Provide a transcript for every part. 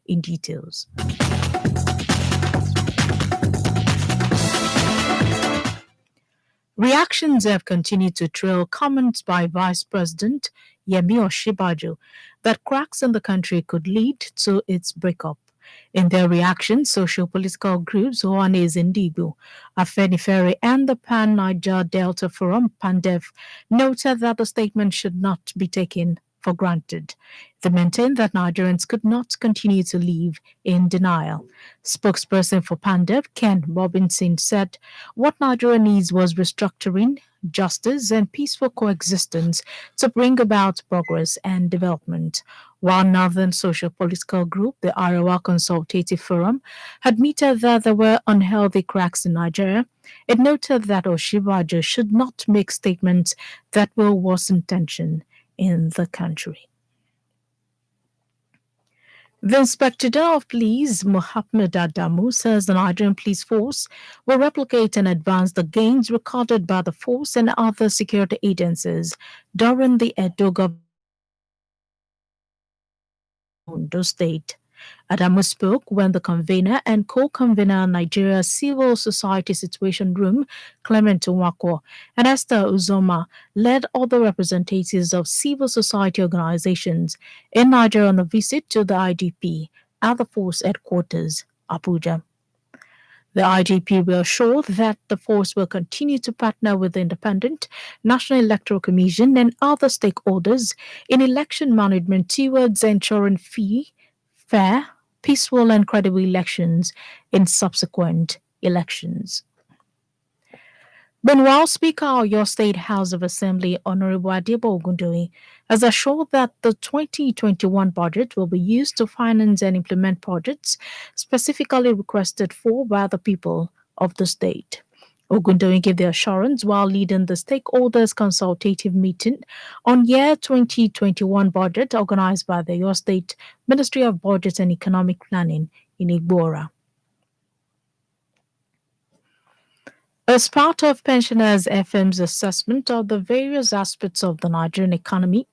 in details. Reactions have continued to trail comments by Vice President Yemi Osinbajo that cracks in the country could lead to its breakup. In their reaction, socio-political groups Ohanes Ndigbo, Afenifere, and the Pan-Niger Delta Forum (PANDEF) noted that the statement should not be taken for granted. They maintained that Nigerians could not continue to live in denial. Spokesperson for PANDEF, Ken Robinson, said what Nigeria needs was restructuring, justice, and peaceful coexistence to bring about progress and development. While Northern Social Political Group, the Arewa Consultative Forum, admitted that there were unhealthy cracks in Nigeria, it noted that Osinbajo should not make statements that will worsen tension in the country. The Inspector General of Police, Mohammed Adamu, says the Nigerian police force will replicate and advance the gains recorded by the force and other security agencies during the Edo government in Ondo State. Adamu spoke when the convener and co-convener Nigeria Civil Society Situation Room, Clement Nwako, and Esther Uzoma led other representatives of civil society organizations in Nigeria on a visit to the IGP at the force headquarters, Abuja. The IGP reassured that the force will continue to partner with the Independent National Electoral Commission and other stakeholders in election management towards ensuring fair, peaceful, and credible elections in subsequent elections. Meanwhile, Speaker of your State House of Assembly, Honorable Adebo Ogundoyin, has assured that the 2021 budget will be used to finance and implement projects specifically requested for by the people of the state. Ogundoyin gave the assurance while leading the stakeholders consultative meeting on year 2021 budget organized by the Your State Ministry of Budget and Economic Planning in Igbora. As part of Pensioners FM's assessment of the various aspects of the Nigerian economy,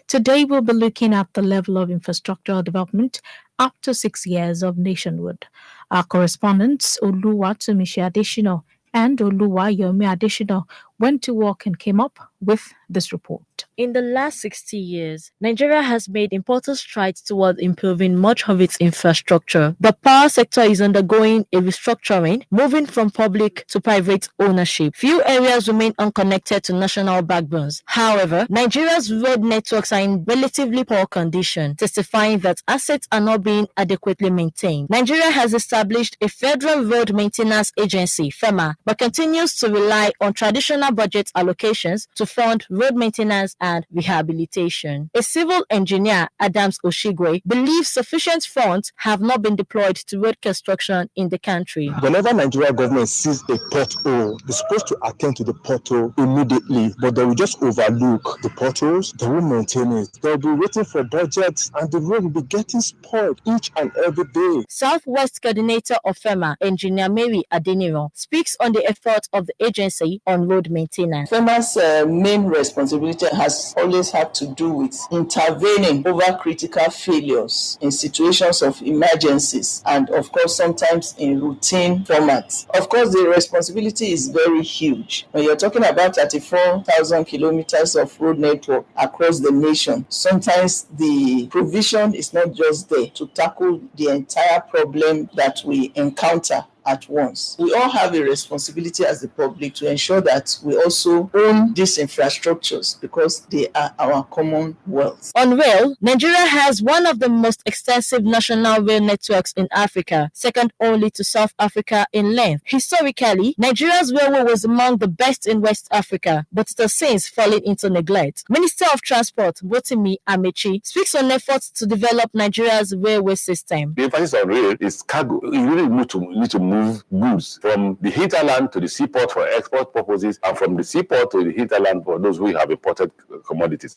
today we'll be looking at the level of infrastructural development after 6 years of nationhood. Our correspondents Oluwatomishi Adeshino and Oluwayomi Adeshino went to work and came up with this report. In the last 60 years, Nigeria has made important strides toward improving much of its infrastructure. The power sector is undergoing a restructuring, moving from public to private ownership. Few areas remain unconnected to national backbones. However, Nigeria's road networks are in relatively poor condition, testifying that assets are not being adequately maintained. Nigeria has established a Federal Road Maintenance Agency, FEMA, but continues to rely on traditional budget allocations to fund road maintenance and rehabilitation. A civil engineer, Adams Oshigwe, believes sufficient funds have not been deployed to road construction in the country. Whenever Nigeria government sees a pothole, they're supposed to attend to the pothole immediately, but they will just overlook the potholes. They won't maintain it. They'll be waiting for budgets, and the road will be getting spoiled each and every day. Southwest Coordinator of FEMA, Engineer Mary Adeniran, speaks on the efforts of the agency on road maintenance. FEMA's main responsibility has always had to do with intervening over critical failures in situations of emergencies and, of course, sometimes in routine formats. Of course, the responsibility is very huge. When you're talking about 34,000 kilometers of road network across the nation, sometimes the provision is not just there to tackle the entire problem that we encounter at once. We all have a responsibility as the public to ensure that we also own these infrastructures because they are our common wealth. On rail, Nigeria has one of the most extensive national rail networks in Africa, second only to South Africa in length. Historically, Nigeria's railway was among the best in West Africa, but it has since fallen into neglect. Minister of Transport, Rotimi Amechi, speaks on efforts to develop Nigeria's railway system. The emphasis on rail is cargo. You really need to move goods from the hinterland to the seaport for export purposes, and from the seaport to the hinterland for those who have imported commodities.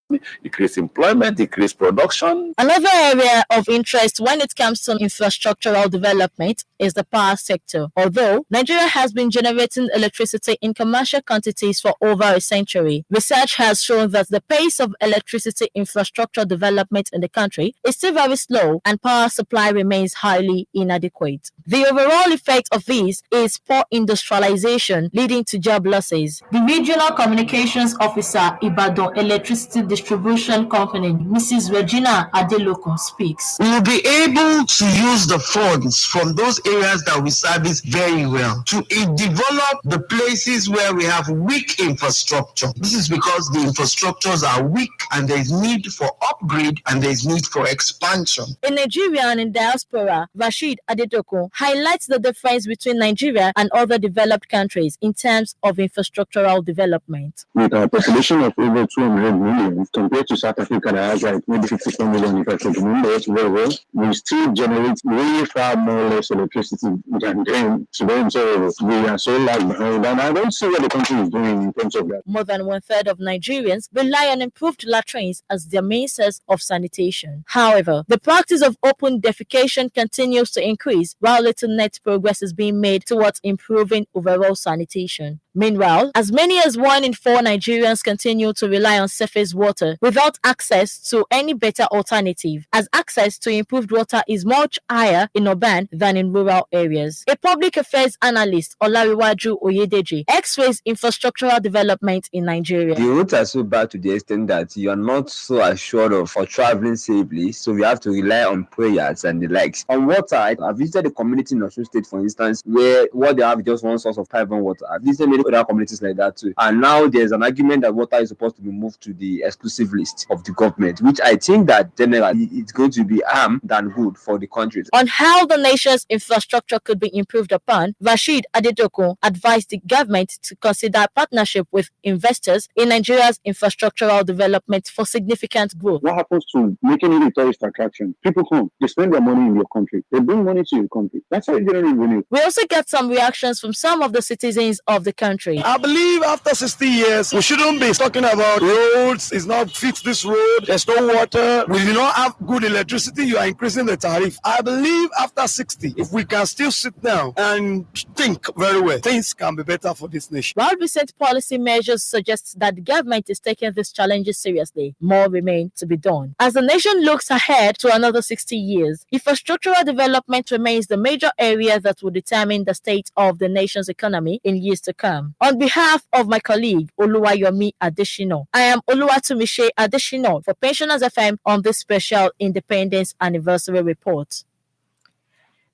It creates employment, it creates production. Another area of interest when it comes to infrastructural development is the power sector. Although Nigeria has been generating electricity in commercial quantities for over a century, research has shown that the pace of electricity infrastructure development in the country is still very slow and power supply remains highly inadequate. The overall effect of this is poor industrialization leading to job losses. The Regional Communications Officer, Ibadan Electricity Distribution Company, Mrs. Regina Adelokun speaks. We will be able to use the funds from those areas that we service very well to develop the places where we have weak infrastructure. This is because the infrastructures are weak and there is need for upgrade and there is need for expansion. In Nigeria and in diaspora, Rashid Adedokun highlights the difference between Nigeria and other developed countries in terms of infrastructural development. With a population of over 200 million compared to South Africa that has like maybe 54 million infrastructure numbers, we still generate way far more less electricity than them. So we are so lag behind, and I don't see what the country is doing in terms of that. More than 1/3 of Nigerians rely on improved latrines as their main source of sanitation. However, the practice of open defecation continues to increase while little net progress is being made towards improving overall sanitation. Meanwhile, as many as 1 in 4 Nigerians continue to rely on surface water without access to any better alternative, as access to improved water is much higher in urban than in rural areas. A public affairs analyst, Olariwaju Oyedeji, x-rays infrastructural development in Nigeria. The roads are so bad to the extent that you are not so assured of for traveling safely, so we have to rely on prayers and the likes. On water, I visited a community in Osun State, for instance, where what they have is just one source of pipe and water. I visited many other communities like that too. And now there's an argument that water is supposed to be moved to the exclusive list of the government, which I think that generally it's going to be harm than good for the country. On how the nation's infrastructure could be improved upon, Rashid Adedokun advised the government to consider partnership with investors in Nigeria's infrastructural development for significant growth. What happens to making it a tourist attraction? People come, they spend their money in your country, they bring money to your country. That's how you generate revenue. We also get some reactions from some of the citizens of the country. I believe after 60 years, we shouldn't be talking about roads, it's not fixed this road, there's no water, we do not have good electricity, you are increasing the tariff. I believe after 60, if we can still sit down and think very well, things can be better for this nation. While recent policy measures suggest that the government is taking these challenges seriously, more remain to be done. As the nation looks ahead to another 60 years, infrastructural development remains the major area that will determine the state of the nation's economy in years to come. On behalf of my colleague, Oluwayomi Adeshino, I am Oluwatumise Adeshino for Pensioners FM on this special Independence Anniversary Report.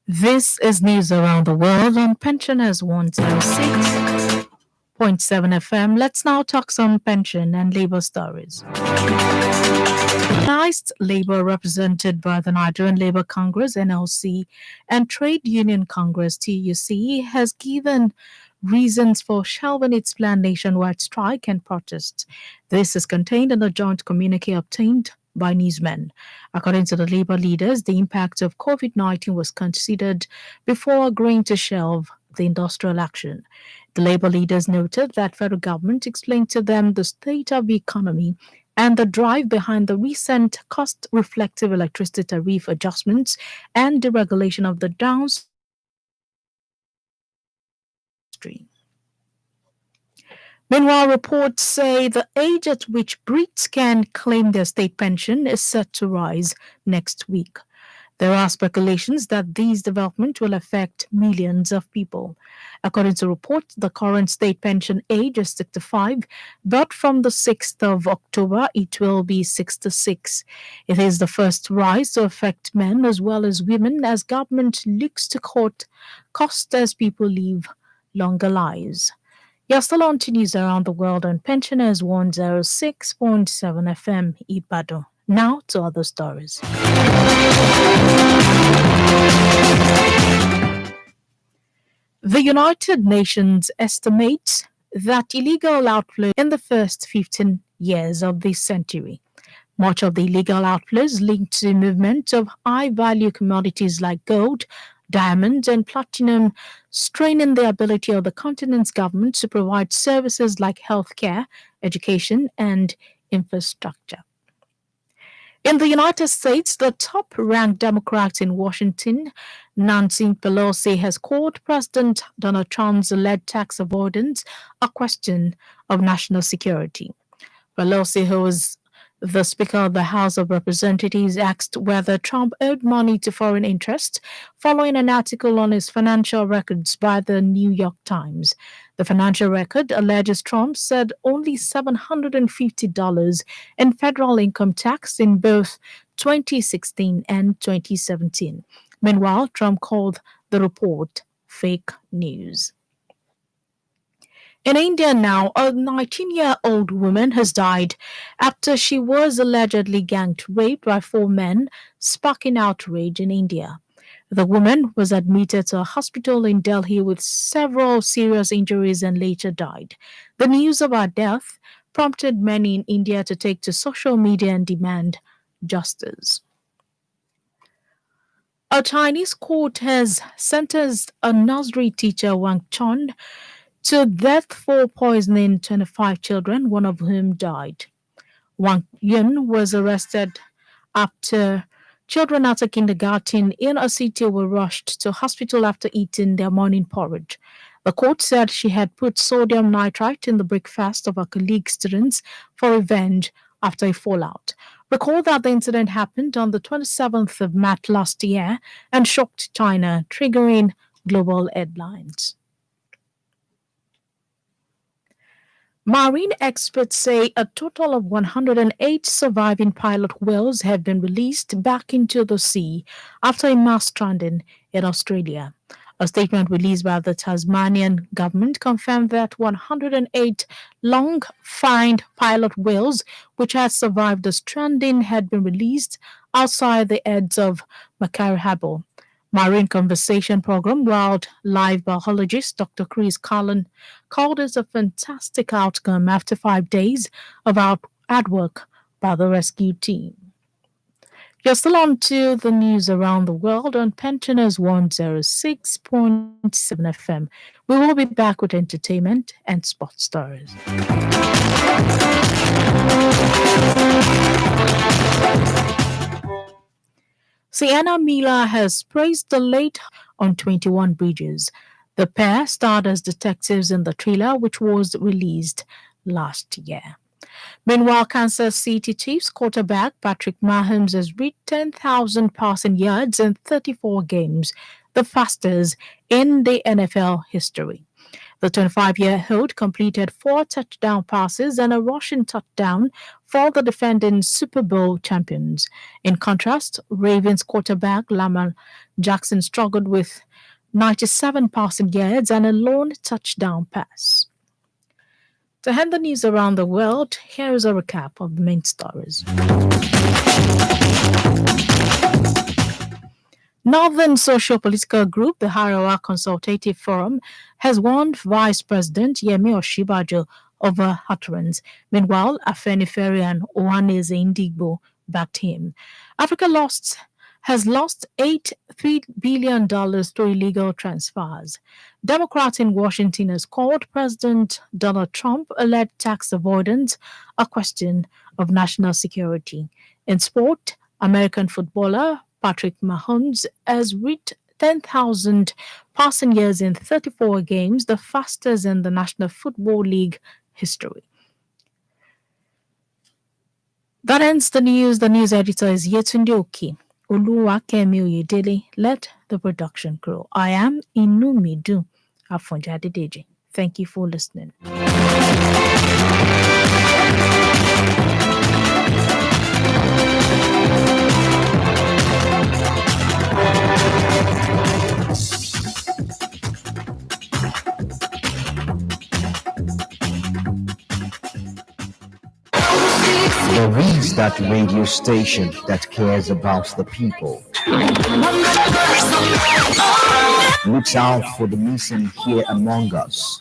This is news around the world on Pensioners 106.7 FM. Let's now talk some pension and labor stories. Organized labor represented by the Nigerian Labour Congress (NLC) and Trade Union Congress (TUC) has given reasons for shelving its planned nationwide strike and protest. This is contained in a joint communique obtained by newsmen. According to the labor leaders, the impact of COVID-19 was considered before agreeing to shelve the industrial action. The labor leaders noted that federal government explained to them the state of the economy and the drive behind the recent cost-reflective electricity tariff adjustments and deregulation of the downstream. Meanwhile, reports say the age at which Brits can claim their state pension is set to rise next week. There are speculations that these developments will affect millions of people. According to reports, the current state pension age is 65, but from the 6th of October, it will be 66. It is the first rise to affect men as well as women as government looks to cut costs as people live longer lives. You're still on to news around the world on Pensioners 106.7 FM Ibadan. Now to other stories. The United Nations estimates that illegal outflow in the first 15 years of this century. Much of the illegal outflows linked to the movement of high-value commodities like gold, diamonds, and platinum, straining the ability of the continent's government to provide services like healthcare, education, and infrastructure. In the United States, the top ranked Democrat in Washington, Nancy Pelosi, has called President Donald Trump's alleged tax avoidance a question of national security. Pelosi, who is the Speaker of the House of Representatives, asked whether Trump owed money to foreign interests following an article on his financial records by the New York Times. The financial record alleges Trump said only $750 in federal income tax in both 2016 and 2017. Meanwhile, Trump called the report fake news. In India now, a 19-year-old woman has died after she was allegedly gang raped by 4 men, sparking outrage in India. The woman was admitted to a hospital in Delhi with several serious injuries and later died. The news of her death prompted many in India to take to social media and demand justice. A Chinese court has sentenced a nursery teacher, Wang Chun, to death for poisoning 25 children, one of whom died. Wang Yun was arrested after children at a kindergarten in a city were rushed to hospital after eating their morning porridge. The court said she had put sodium nitrite in the breakfast of her colleague students for revenge after a fallout. Recall that the incident happened on the 27th of March last year and shocked China, triggering global headlines. Marine experts say a total of 108 surviving pilot whales have been released back into the sea after a mass stranding in Australia. A statement released by the Tasmanian government confirmed that 108 long-fined pilot whales, which had survived the stranding, had been released outside the heads of Macquarie Harbour. Marine Conservation Program wildlife biologist Dr. Chris Cullen called it a fantastic outcome after 5 days of hard work by the rescue team. You're still on to the news around the world on Pensioners 106.7 FM. We will be back with entertainment and sports stories. Sienna Miller has praised the late on 21 Bridges. The pair starred as detectives in the thriller, which was released last year. Meanwhile, Kansas City Chiefs quarterback Patrick Mahomes has reached 10,000 passing yards in 34 games, the fastest in the NFL history. The 25-year-old completed 4 touchdown passes and a rushing touchdown for the defending Super Bowl champions. In contrast, Ravens quarterback Lamar Jackson struggled with 97 passing yards and a lone touchdown pass. To end the news around the world, here is a recap of the main stories. Northern socio-political group, the Harawa Consultative Forum, has warned Vice President Yemi Osinbajo over utterance. Meanwhile, Afenifere and Ohanaeze Ndigbo backed him. Africa has lost $3 billion to illegal transfers. Democrats in Washington has called President Donald Trump alleged tax avoidance a question of national security. In sport, American footballer Patrick Mahomes has reached 10,000 passing yards in 34 games, the fastest in the National Football League history. That ends the news. The news editor is Yetunde Oki. Oluwakemi Oyedele led the production crew. I am Inumidun Afonja. Thank you for listening. There is that radio station that cares about the people. Looks out for the missing here among us.